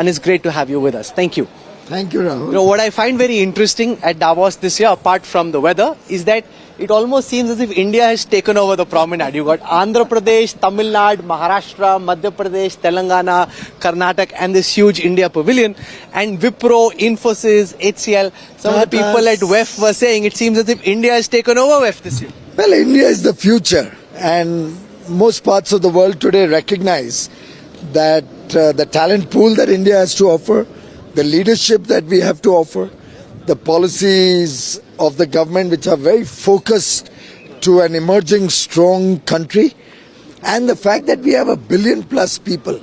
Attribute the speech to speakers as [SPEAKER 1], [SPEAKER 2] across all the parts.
[SPEAKER 1] And it's great to have you with us. Thank you.
[SPEAKER 2] Thank you, Rahul.
[SPEAKER 1] You know, what I find very interesting at Davos this year, apart from the weather, is that it almost seems as if India has taken over the promenade. You've got Andhra Pradesh, Tamil Nadu, Maharashtra, Madhya Pradesh, Telangana, Karnataka, and this huge India Pavilion. And Wipro, Infosys, HCL, some of the people at WEF were saying it seems as if India has taken over WEF this year.
[SPEAKER 2] Well, India is the future, and most parts of the world today recognize that the talent pool that India has to offer, the leadership that we have to offer, the policies of the government which are very focused to an emerging strong country, and the fact that we have 1 billion plus people,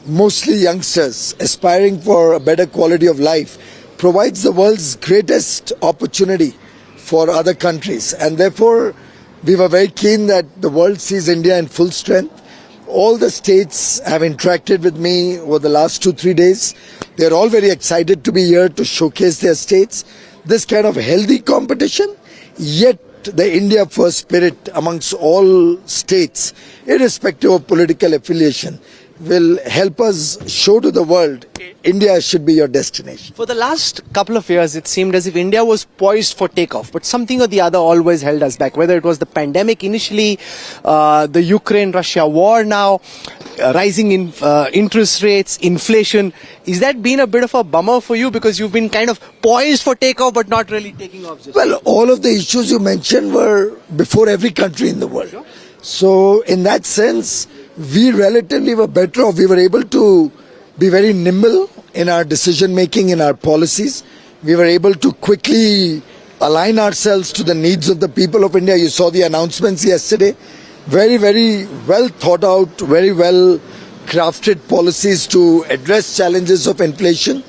[SPEAKER 2] mostly youngsters, aspiring for a better quality of life, provides the world's greatest opportunity for other countries. And therefore, we were very keen that the world sees India in full strength. All the states have interacted with me over the last 2-3 days. They're all very excited to be here to showcase their states. This kind of healthy competition, yet the India first spirit amongst all states, irrespective of political affiliation, will help us show to the world India should be your destination.
[SPEAKER 1] For the last couple of years, it seemed as if India was poised for takeoff, but something or the other always held us back, whether it was the pandemic initially, the Ukraine-Russia war now, rising in interest rates, inflation. Is that been a bit of a bummer for you because you've been kind of poised for takeoff but not really taking off?
[SPEAKER 2] Well, all of the issues you mentioned were before every country in the world. Sure. So in that sense, we relatively were better off. We were able to be very nimble in our decision making, in our policies. We were able to quickly align ourselves to the needs of the people of India. You saw the announcements yesterday. Very, very well thought out, very well crafted policies to address challenges of inflation,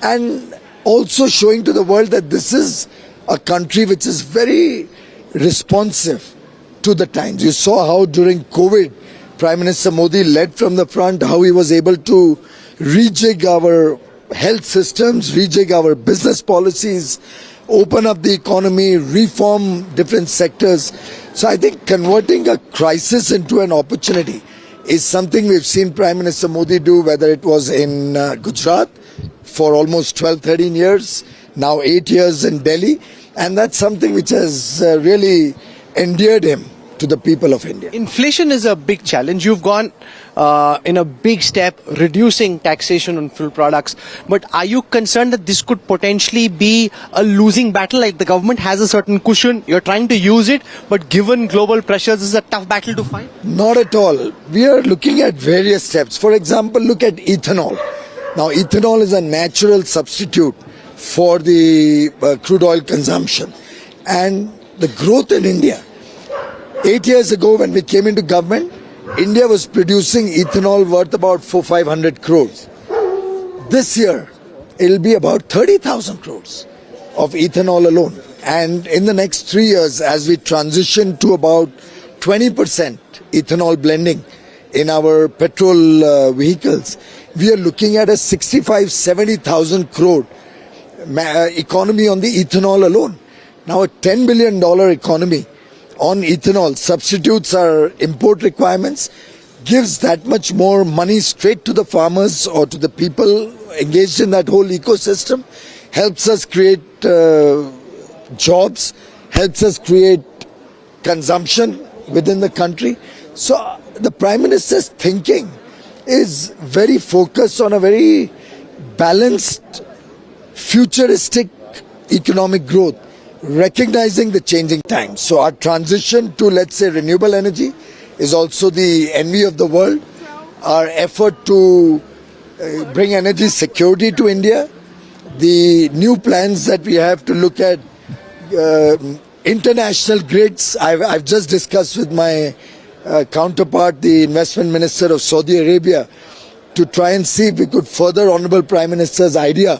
[SPEAKER 2] and also showing to the world that this is a country which is very responsive to the times. You saw how during COVID, Prime Minister Modi led from the front, how he was able to rejig our health systems, rejig our business policies, open up the economy, reform different sectors. So I think converting a crisis into an opportunity is something we've seen Prime Minister Modi do, whether it was in Gujarat for almost 12-13 years, now 8 years in Delhi. And that's something which has really endeared him to the people of India.
[SPEAKER 1] Inflation is a big challenge. You've gone in a big step reducing taxation on fuel products. But are you concerned that this could potentially be a losing battle? Like the government has a certain cushion, you're trying to use it, but given global pressures, this is a tough battle to fight?
[SPEAKER 2] Not at all. We are looking at various steps. For example, look at ethanol. Now, ethanol is a natural substitute for the crude oil consumption. And the growth in India, 8 years ago when we came into government, India was producing ethanol worth about 400-500 crores. This year, it'll be about 30,000 crores of ethanol alone. And in the next 3 years, as we transition to about 20% ethanol blending in our petrol vehicles, we are looking at a 65-70,000 crore economy on the ethanol alone. Now a $10 billion economy on ethanol substitutes our import requirements, gives that much more money straight to the farmers or to the people engaged in that whole ecosystem, helps us create jobs, helps us create consumption within the country. So the Prime Minister's thinking is very focused on a very balanced, futuristic economic growth, recognizing the changing times. So our transition to, let's say, renewable energy is also the envy of the world. Our effort to bring energy security to India, the new plans that we have to look at international grids. I've just discussed with my counterpart, the investment minister of Saudi Arabia, to try and see if we could further Honorable Prime Minister's idea,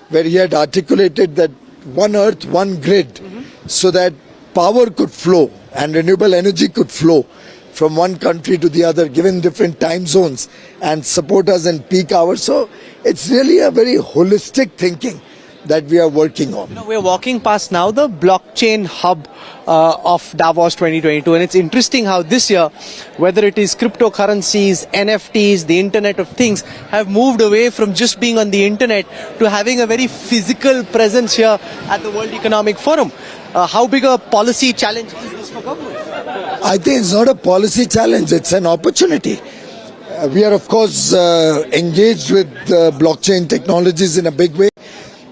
[SPEAKER 2] where he had articulated that one earth, one grid, so that power could flow and renewable energy could flow from one country to the other, given different time zones, and support us in peak hours. So it's really a very holistic thinking that we are working on.
[SPEAKER 1] We're walking past now the blockchain hub of Davos 2022, and it's interesting how this year, whether it is cryptocurrencies, NFTs, the Internet of Things, have moved away from just being on the internet to having a very physical presence here at the World Economic Forum. How big a policy challenge is this for government?
[SPEAKER 2] I think it's not a policy challenge, it's an opportunity. We are, of course, engaged with blockchain technologies in a big way.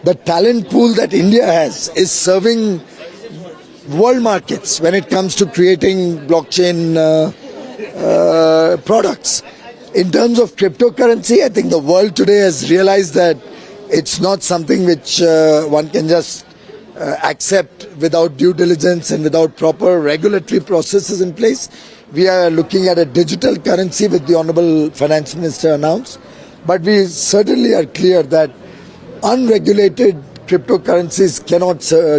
[SPEAKER 2] The talent pool that India has is serving world markets when it comes to creating blockchain products. In terms of cryptocurrency, I think the world today has realized that it's not something which one can just accept without due diligence and without proper regulatory processes in place. We are looking at a digital currency, with the Honorable Finance Minister announced. But we certainly are clear that unregulated cryptocurrencies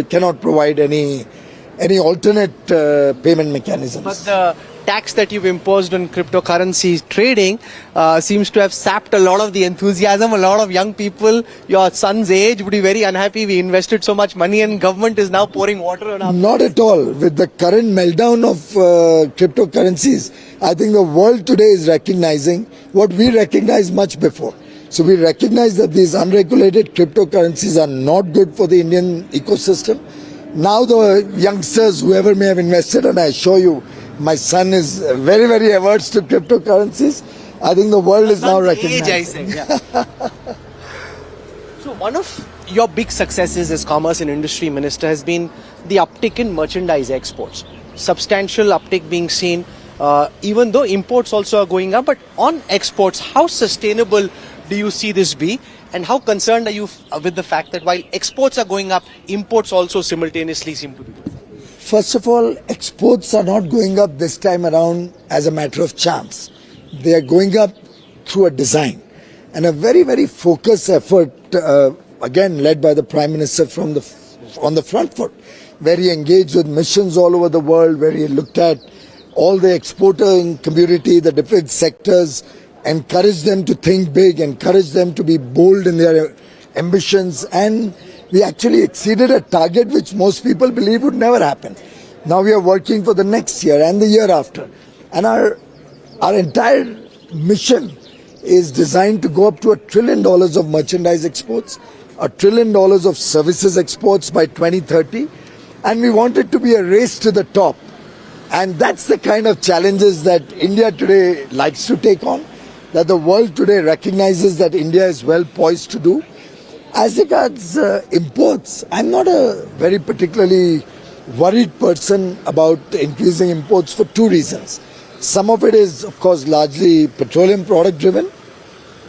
[SPEAKER 2] cannot provide any alternate payment mechanisms.
[SPEAKER 1] But the tax that you've imposed on cryptocurrency trading seems to have sapped a lot of the enthusiasm. A lot of young people your son's age would be very unhappy. We invested so much money and government is now pouring water on our...
[SPEAKER 2] Not at all. With the current meltdown of cryptocurrencies, I think the world today is recognizing what we recognized much before. So we recognize that these unregulated cryptocurrencies are not good for the Indian ecosystem. Now the youngsters, whoever may have invested, and I assure you, my son is very, very averse to cryptocurrencies. I think the world is now recognizing.
[SPEAKER 1] So one of your big successes as Commerce and Industry Minister has been the uptick in merchandise exports. Substantial uptick being seen, even though imports also are going up. But on exports, how sustainable do you see this be? And how concerned are you with the fact that while exports are going up, imports also simultaneously seem to be going up?
[SPEAKER 2] First of all, exports are not going up this time around as a matter of chance. They are going up through a design and a very, very focused effort, again led by the Prime Minister on the front foot, where he engaged with missions all over the world, where he looked at all the exporting community, the different sectors, encouraged them to think big, encouraged them to be bold in their ambitions, and we actually exceeded a target which most people believe would never happen. Now we are working for the next year and the year after. And our entire mission is designed to go up to $1 trillion of merchandise exports, $1 trillion of services exports by 2030. And we want it to be a race to the top. And that's the kind of challenges that India today likes to take on, that the world today recognizes that India is well poised to do. As regards imports, I'm not a very particularly worried person about increasing imports for two reasons. Some of it is, of course, largely petroleum product driven.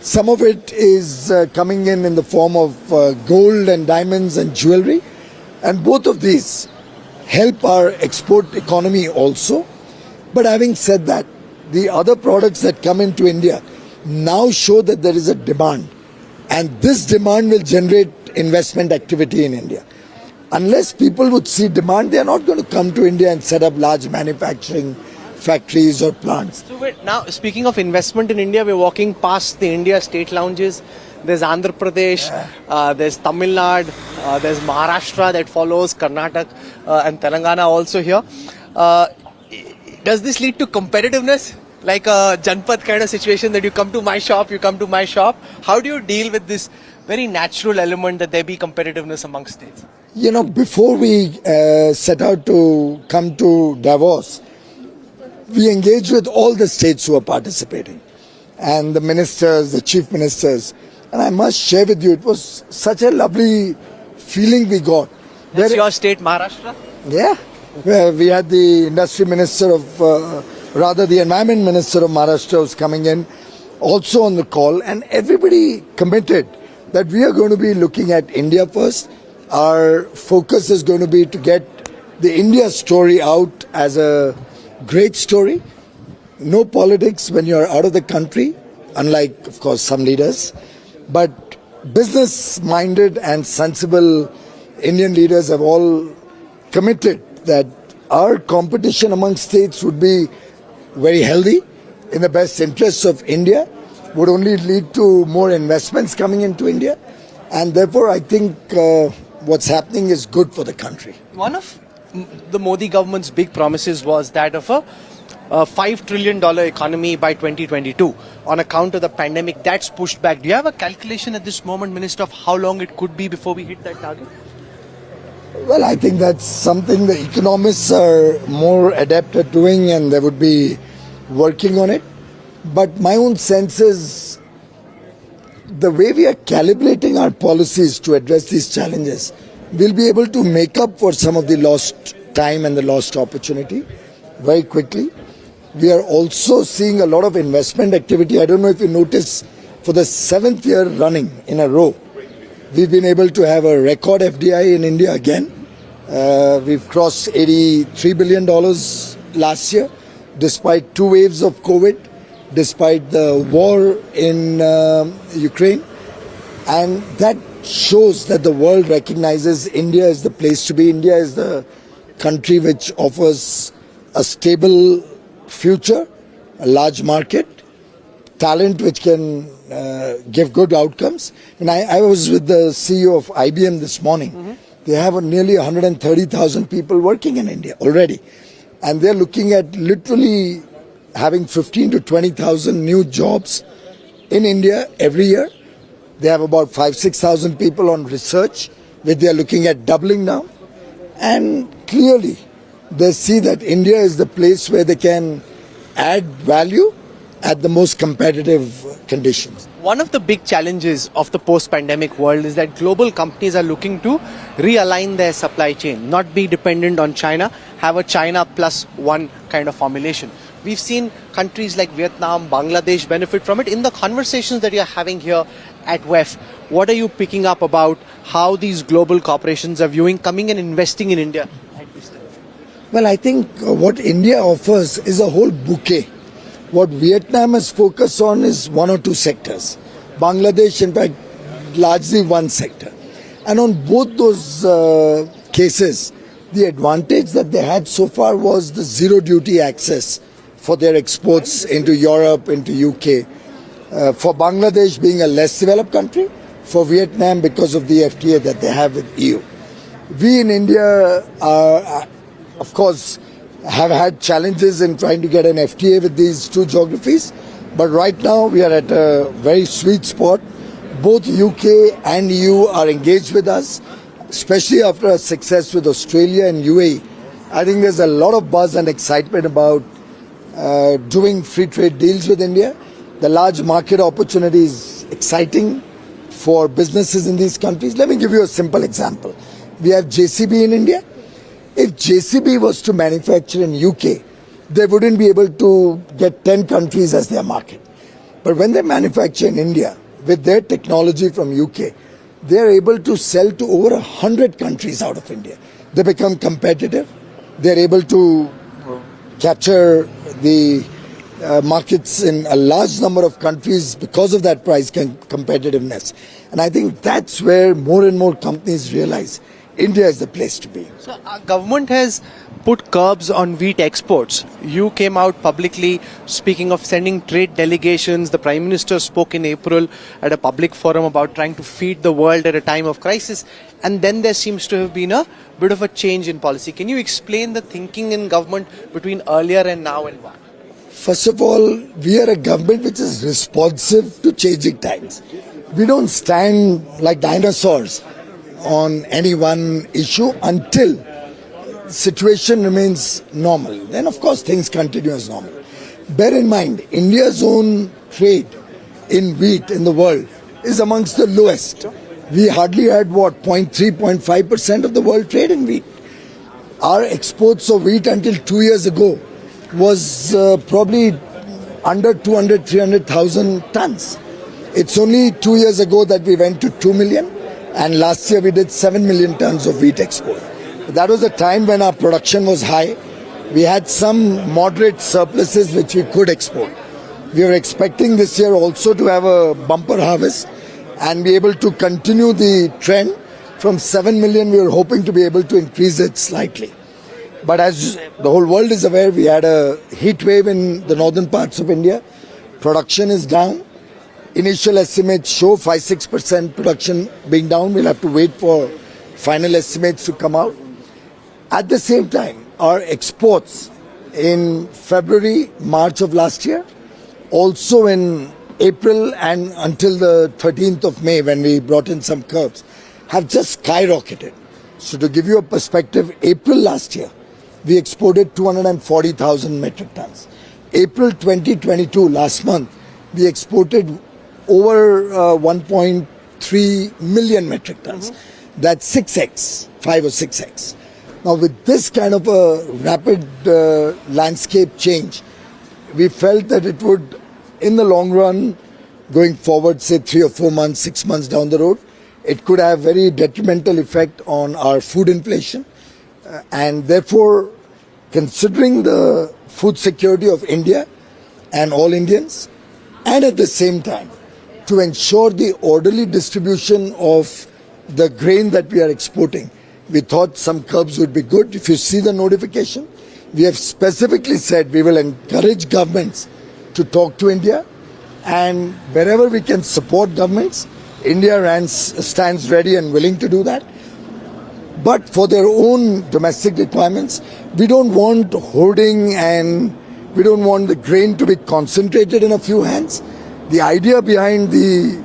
[SPEAKER 2] Some of it is coming in the form of gold and diamonds and jewelry. And both of these help our export economy also. But having said that, the other products that come into India now show that there is a demand. And this demand will generate investment activity in India. Unless people would see demand, they are not going to come to India and set up large manufacturing factories or plants.
[SPEAKER 1] So wait, now speaking of investment in India, we're walking past the India state lounges. There's Andhra Pradesh, there's Tamil Nadu, there's Maharashtra that follows, Karnataka and Telangana also here. Does this lead to competitiveness? Like a Janpat kind of situation that you come to my shop, you come to my shop. How do you deal with this very natural element that there be competitiveness among states?
[SPEAKER 2] You know, before we set out to come to Davos, we engaged with all the states who are participating and the ministers, the chief ministers. And I must share with you, it was such a lovely feeling we got.
[SPEAKER 1] That's your state, Maharashtra?
[SPEAKER 2] Yeah. Where we had the industry minister of, the environment minister of Maharashtra was coming in also on the call, and everybody committed that we are going to be looking at India first. Our focus is going to be to get the India story out as a great story. No politics when you're out of the country, unlike, of course, some leaders. But business-minded and sensible Indian leaders have all committed that our competition among states would be very healthy, in the best interests of India, would only lead to more investments coming into India, And therefore, I think what's happening is good for the country.
[SPEAKER 1] One of the Modi government's big promises was that of a $5 trillion economy by 2022 on account of the pandemic. That's pushed back. Do you have a calculation at this moment, Minister, of how long it could be before we hit that target?
[SPEAKER 2] Well, I think that's something the economists are more adept at doing, and they would be working on it. But my own sense is the way we are calibrating our policies to address these challenges, we'll be able to make up for some of the lost time and the lost opportunity very quickly. We are also seeing a lot of investment activity. I don't know if you notice, for the 7th year running in a row, we've been able to have a record FDI in India again. We've crossed $83 billion last year, despite 2 waves of COVID, despite the war in Ukraine. And that shows that the world recognizes India is the place to be. India is the country which offers a stable future, a large market, talent which can give good outcomes. And I was with the CEO of IBM this morning. Mm-hmm. They have nearly 130,000 people working in India already. And they're looking at literally having 15 to 20,000 new jobs in India every year. They have about 5,000-6,000 people on research, which they are looking at doubling now. And clearly, they see that India is the place where they can add value at the most competitive conditions.
[SPEAKER 1] One of the big challenges of the post-pandemic world is that global companies are looking to realign their supply chain, not be dependent on China, have a China plus one kind of formulation. We've seen countries like Vietnam, Bangladesh benefit from it. In the conversations that you're having here at WEF, what are you picking up about how these global corporations are viewing coming and investing in India at this time?
[SPEAKER 2] Well, I think what India offers is a whole bouquet. What Vietnam has focused on is 1 or 2 sectors. Bangladesh, in fact, largely one sector. And on both those cases, the advantage that they had so far was the zero duty access for their exports into Europe, into UK. For Bangladesh being a less developed country, for Vietnam because of the FTA that they have with EU. We in India are, of course, have had challenges in trying to get an FTA with these 2 geographies. But right now we are at a very sweet spot. Both UK and EU are engaged with us, especially after a success with Australia and UAE. I think there's a lot of buzz and excitement about doing free trade deals with India. The large market opportunity is exciting for businesses in these countries. Let me give you a simple example. We have JCB in India. If JCB was to manufacture in UK, they wouldn't be able to get 10 countries as their market. But when they manufacture in India, with their technology from UK, they're able to sell to over 100 countries out of India. They become competitive. They're able to capture the markets in a large number of countries because of that price competitiveness. And I think that's where more and more companies realize India is the place to be.
[SPEAKER 1] So our government has put curbs on wheat exports. You came out publicly speaking of sending trade delegations. The Prime Minister spoke in April at a public forum about trying to feed the world at a time of crisis. And then there seems to have been a bit of a change in policy. Can you explain the thinking in government between earlier and now and why?
[SPEAKER 2] First of all, we are a government which is responsive to changing times. We don't stand like dinosaurs on any one issue until the situation remains normal. Then, of course, things continue as normal. Bear in mind, India's own trade in wheat in the world is amongst the lowest. We hardly had, 0.3% of the world trade in wheat. Our exports of wheat until 2 years ago was probably under 300,000 tons. It's only 2 years ago that we went to 2 million. And last year we did 7 million tons of wheat export. That was a time when our production was high. We had some moderate surpluses which we could export. We were expecting this year also to have a bumper harvest and be able to continue the trend. From 7 million, we were hoping to be able to increase it slightly. But as the whole world is aware, we had a heat wave in the northern parts of India. Production is down. initial estimates show 5-6% production being down. We'll have to wait for final estimates to come out. At the same time, our exports in February, March of last year, also in April and until the 13th of May when we brought in some curbs, have just skyrocketed. So to give you a perspective, April last year, we exported 240,000 metric tons. April 2022, last month, we exported over 1.3 million metric tons. That's 6x, 5 or 6x. Now with this kind of a rapid landscape change, we felt that it would, in the long run, going forward, say 3 or 4 months, 6 months down the road, it could have very detrimental effect on our food inflation. And therefore, considering the food security of India and all Indians, and at the same time, to ensure the orderly distribution of the grain that we are exporting, we thought some curbs would be good. If you see the notification, we have specifically said we will encourage governments to talk to India, and wherever we can support governments, India stands ready and willing to do that. But for their own domestic requirements, we don't want hoarding and we don't want the grain to be concentrated in a few hands. The idea behind the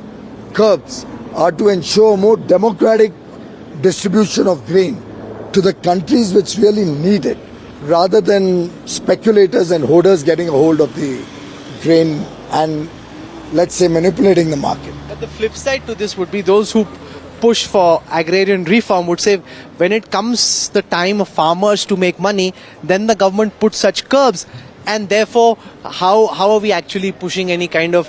[SPEAKER 2] curbs are to ensure more democratic distribution of grain to the countries which really need it, rather than speculators and hoarders getting a hold of the grain and, let's say, manipulating the market.
[SPEAKER 1] But the flip side to this would be those who push for agrarian reform would say when it comes the time of farmers to make money, then the government puts such curbs, and therefore how are we actually pushing any kind of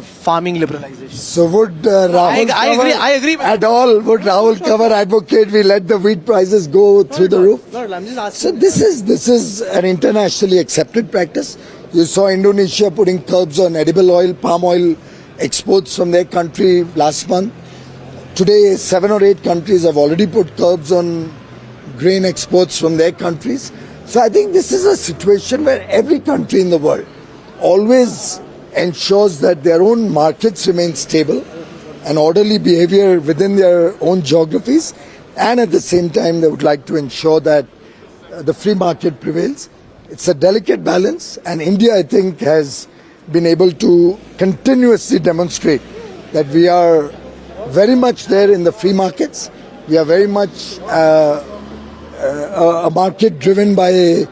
[SPEAKER 1] farming liberalization?
[SPEAKER 2] So would Rahul
[SPEAKER 1] I agree
[SPEAKER 2] at all? Would Rahul cover advocate we let the wheat prices go through the roof?
[SPEAKER 1] No, I'm just asking.
[SPEAKER 2] So this is an internationally accepted practice. You saw Indonesia putting curbs on edible oil, palm oil exports from their country last month. Today, 7 or 8 countries have already put curbs on grain exports from their countries. So I think this is a situation where every country in the world always ensures that their own markets remain stable and orderly behavior within their own geographies, and at the same time they would like to ensure that the free market prevails. It's a delicate balance, and India, I think, has been able to continuously demonstrate that we are very much there in the free markets. We are very much a market driven by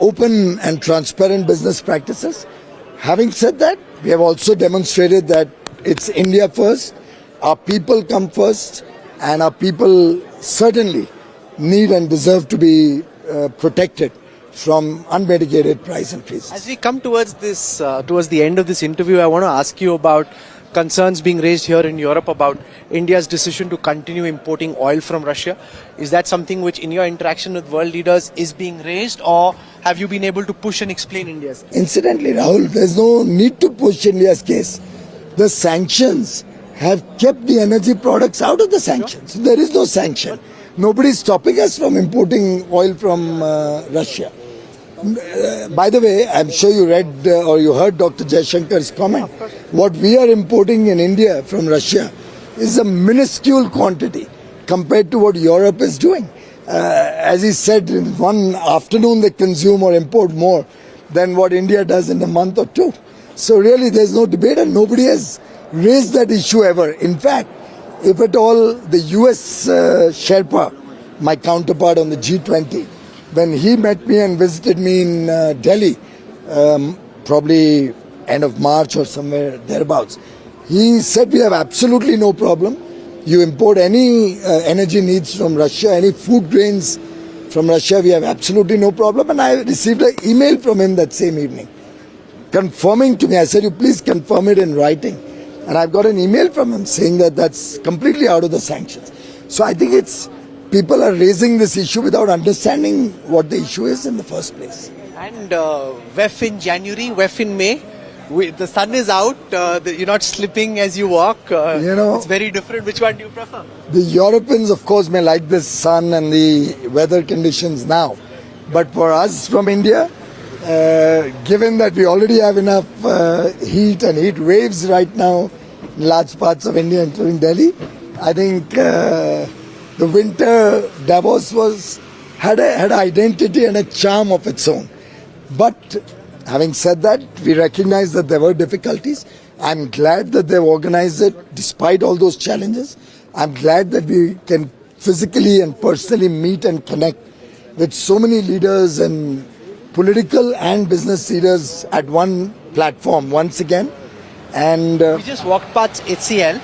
[SPEAKER 2] open and transparent business practices. Having said that, we have also demonstrated that it's India first, our people come first, and our people certainly need and deserve to be protected from unmitigated price increases.
[SPEAKER 1] As we come towards the end of this interview, I want to ask you about concerns being raised here in Europe about India's decision to continue importing oil from Russia. Is that something which in your interaction with world leaders is being raised, or have you been able to push and explain India's case?
[SPEAKER 2] Incidentally, Rahul, there's no need to push India's case. The sanctions have kept the energy products out of the sanctions. Sure. There is no sanction. Nobody is stopping us from importing oil from Russia. By the way, I'm sure you read or you heard Dr. Jaishankar's comment. What we are importing in India from Russia is a minuscule quantity compared to what Europe is doing. As he said, in one afternoon they consume or import more than what India does in a month or two. So really there's no debate, and nobody has raised that issue ever. In fact, if at all, the US Sherpa, my counterpart on the G20, when he met me and visited me in Delhi, probably end of March or somewhere thereabouts, he said we have absolutely no problem. You import any energy needs from Russia, any food grains from Russia, we have absolutely no problem. And I received an email from him that same evening, confirming to me. I said, you please confirm it in writing. And I've got an email from him saying that that's completely out of the sanctions. So I think it's people are raising this issue without understanding what the issue is in the first place.
[SPEAKER 1] And WEF in January, WEF in May, the sun is out, you're not slipping as you walk. It's very different. Which one do you prefer?
[SPEAKER 2] The Europeans, of course, may like the sun and the weather conditions now. But for us from India, given that we already have enough heat and heat waves right now in large parts of India, including Delhi, I think the winter Davos had an identity and a charm of its own. But having said that, we recognize that there were difficulties. I'm glad that they've organized it despite all those challenges. I'm glad that we can physically and personally meet and connect with so many leaders and political and business leaders at one platform once again. And
[SPEAKER 1] We just walked past HCL.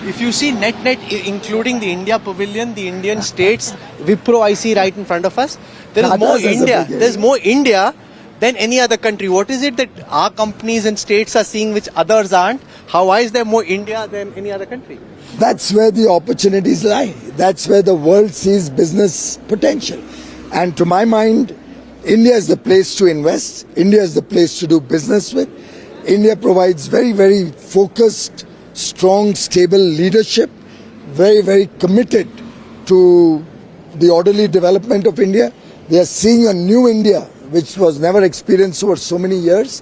[SPEAKER 1] If you see net, including the India Pavilion, the Indian states, Wipro I see right in front of us, there is
[SPEAKER 2] Tata
[SPEAKER 1] more
[SPEAKER 2] is a
[SPEAKER 1] India.
[SPEAKER 2] big
[SPEAKER 1] There's
[SPEAKER 2] area.
[SPEAKER 1] more India than any other country. What is it that our companies and states are seeing which others aren't? Why is there more India than any other country?
[SPEAKER 2] that's where the opportunities lie. That's where the world sees business potential. And to my mind, India is the place to invest. India is the place to do business with. India provides very, very focused, strong, stable leadership, very, very committed to the orderly development of India. They are seeing a new India, which was never experienced over so many years.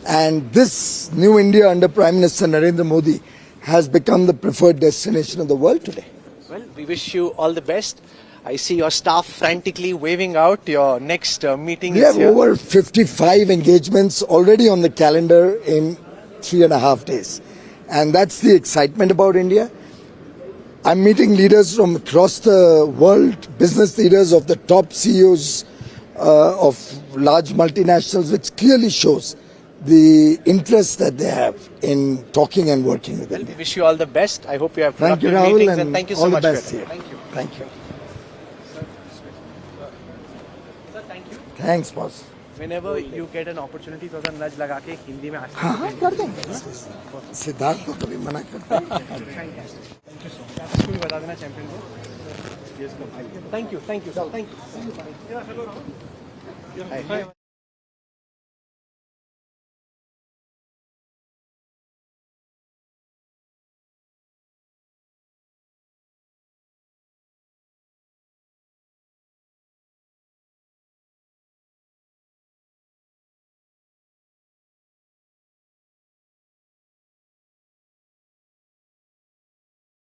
[SPEAKER 2] And this new India under Prime Minister Narendra Modi has become the preferred destination of the world today.
[SPEAKER 1] Well, we wish you all the best. I see your staff frantically waving out your next meeting.
[SPEAKER 2] We
[SPEAKER 1] is
[SPEAKER 2] have
[SPEAKER 1] here.
[SPEAKER 2] over 55 engagements already on the calendar in 3.5 days. And that's the excitement about India. I'm meeting leaders from across the world, business leaders of the top CEOs of large multinationals, which clearly shows the interest that they have in talking and working with
[SPEAKER 1] We
[SPEAKER 2] India.
[SPEAKER 1] wish you all the best. I hope you have
[SPEAKER 2] Thank you,
[SPEAKER 1] productive
[SPEAKER 2] Rahul,
[SPEAKER 1] meetings
[SPEAKER 2] and
[SPEAKER 1] thank you so
[SPEAKER 2] all the
[SPEAKER 1] much.
[SPEAKER 2] best
[SPEAKER 1] for
[SPEAKER 2] here.
[SPEAKER 1] it. Thank you.
[SPEAKER 2] Thank you.
[SPEAKER 1] Sir, thank you.
[SPEAKER 2] Thanks, boss.
[SPEAKER 1] Whenever you get an opportunity, थोड़ा सा नज लगा के हिंदी में आज
[SPEAKER 2] हाँ कर देंगे सिद्धार्थ को कभी मना करता है
[SPEAKER 1] थैंक यू सो मच इसको भी बता देना चैंपियन को thank you sir thank you